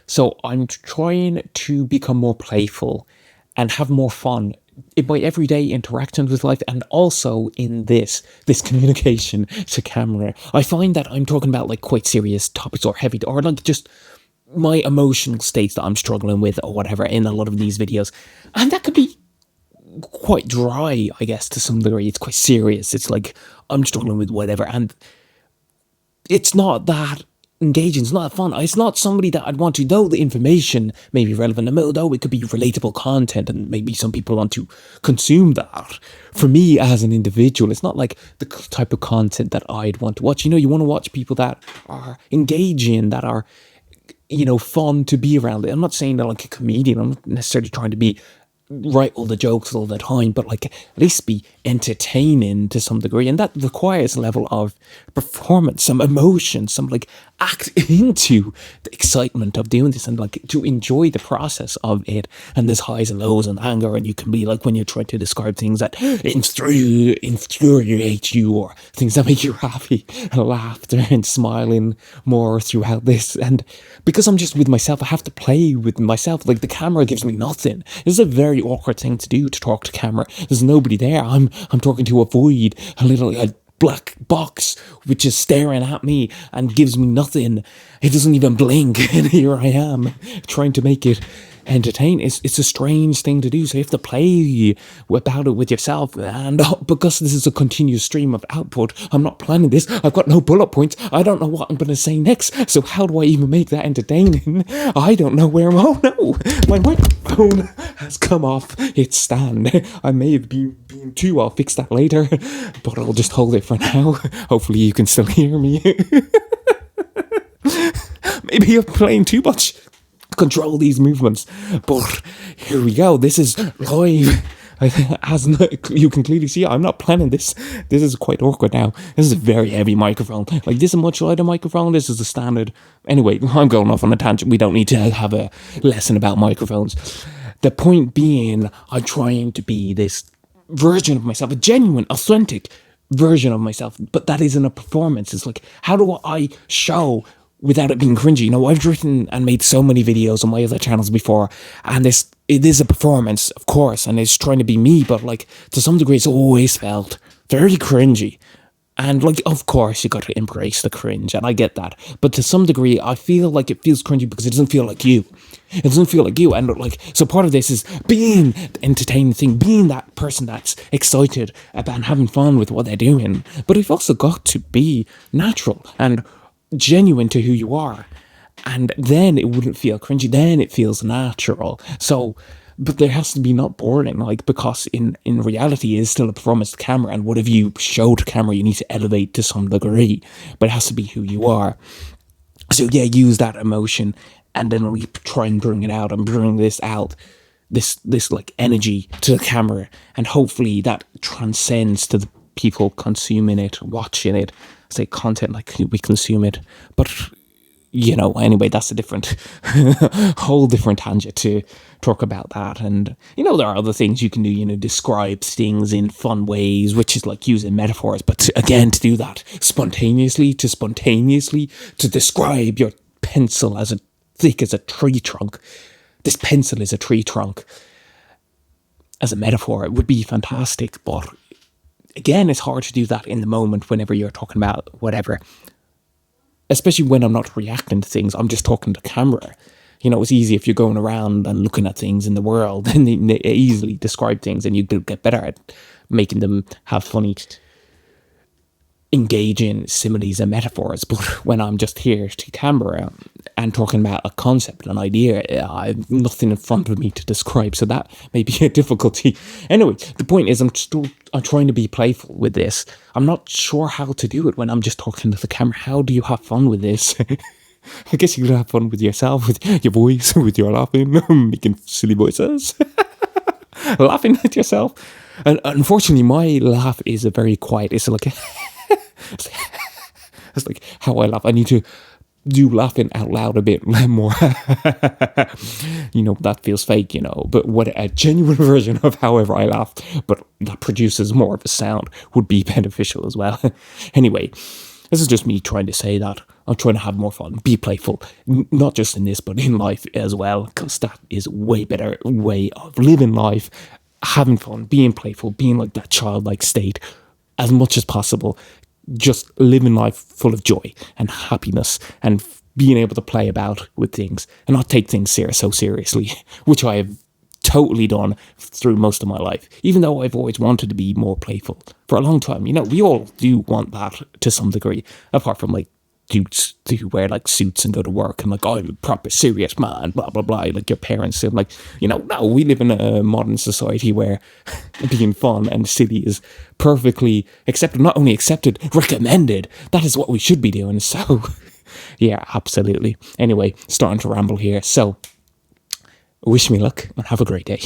So I'm trying to become more playful and have more fun in my everyday interactions with life, and also in this communication to camera. I find that I'm talking about like quite serious topics or heavy, or like just my emotional states that I'm struggling with or whatever in a lot of these videos. And that could be quite dry, I guess, to some degree. It's quite serious. It's like I'm struggling with whatever, and it's not that engaging. It's not fun. It's not somebody that I'd want to, though the information may be relevant, though it could be relatable content, and maybe some people want to consume that. For me as an individual, it's not like the type of content that I'd want to watch. You want to watch people that are engaging, that are, fun to be around. I'm not saying that like a comedian. I'm not necessarily trying to be write all the jokes all the time, but like at least be entertaining to some degree, and that requires a level of performance, some emotion, some like act into the excitement of doing this, and like to enjoy the process of it. And there's highs and lows and anger, and you can be like when you try to describe things that infuriate you, or things that make you happy, and laughter and smiling more throughout this. And because I'm just with myself, I have to play with myself. Like the camera gives me nothing. This is a very awkward thing to do, to talk to camera. There's nobody there. I'm talking to a void, a black box which is staring at me and gives me nothing. It doesn't even blink, and here I am trying to make it entertain. It's a strange thing to do, so you have to play about it with yourself. And because this is a continuous stream of output, I'm not planning this. I've got no bullet points. I don't know what I'm going to say next, so how do I even make that entertaining? I don't know where. Oh no, my microphone has come off its stand. I may have been too. I'll fix that later, but I'll just hold it for now. Hopefully you can still hear me. Maybe I'm playing too much. Control these movements, but here we go. This is live. As you can clearly see, I'm not planning this. This is quite awkward now. This is a very heavy microphone. Like, this is a much lighter microphone. This is the standard. Anyway, I'm going off on a tangent. We don't need to have a lesson about microphones. The point being, I'm trying to be this version of myself, a genuine, authentic version of myself, but that isn't a performance. It's like, how do I show without it being cringy? I've written and made so many videos on my other channels before, and it is a performance, of course, and it's trying to be me, but like to some degree it's always felt very cringy. And like, of course, you got to embrace the cringe, and I get that. But to some degree, I feel like it feels cringy because it doesn't feel like you. It doesn't feel like you. And like, so part of this is being the entertaining thing, being that person that's excited about having fun with what they're doing. But you've also got to be natural and genuine to who you are. And then it wouldn't feel cringy. Then it feels natural. So, but there has to be not boring, like, because in reality it is still a performance to camera, and whatever you show to camera you need to elevate to some degree, but it has to be who you are. So yeah, use that emotion, and then we try and bring it out and bring this out, this like energy to the camera, and hopefully that transcends to the people consuming it, watching it. Say content like we consume it, but anyway, that's a different whole different tangent to talk about that. And there are other things you can do, describe things in fun ways, which is like using metaphors, but to do that spontaneously, to describe your pencil as thick as a tree trunk. This pencil is a tree trunk as a metaphor. It would be fantastic, but again, it's hard to do that in the moment whenever you're talking about whatever. Especially when I'm not reacting to things, I'm just talking to camera. It's easy if you're going around and looking at things in the world and easily describe things, and you get better at making them have funny, engaging similes and metaphors. But when I'm just here to camera and talking about a concept, an idea, I have nothing in front of me to describe, so that may be a difficulty. Anyway, the point is I'm trying to be playful with this. I'm not sure how to do it when I'm just talking to the camera. How do you have fun with this? I guess you could have fun with yourself, with your voice, with your laughing, making silly voices, laughing at yourself. And unfortunately, my laugh is a very quiet. It's like it's like how I laugh. I need to do laughing out loud a bit more. That feels fake, but what a genuine version of however I laugh, but that produces more of a sound, would be beneficial as well. Anyway, this is just me trying to say that I'm trying to have more fun, be playful, not just in this, but in life as well, because that is a way better way of living life, having fun, being playful, being like that childlike state as much as possible, just living life full of joy and happiness and being able to play about with things and not take things so seriously, which I have totally done through most of my life, even though I've always wanted to be more playful for a long time. We all do want that to some degree, apart from like dudes who wear like suits and go to work and like, oh, I'm a proper serious man, blah blah blah, like your parents. And like, no, we live in a modern society where being fun and silly is perfectly accepted, not only accepted, recommended. That is what we should be doing. So yeah, absolutely. Anyway, starting to ramble here, so wish me luck and have a great day.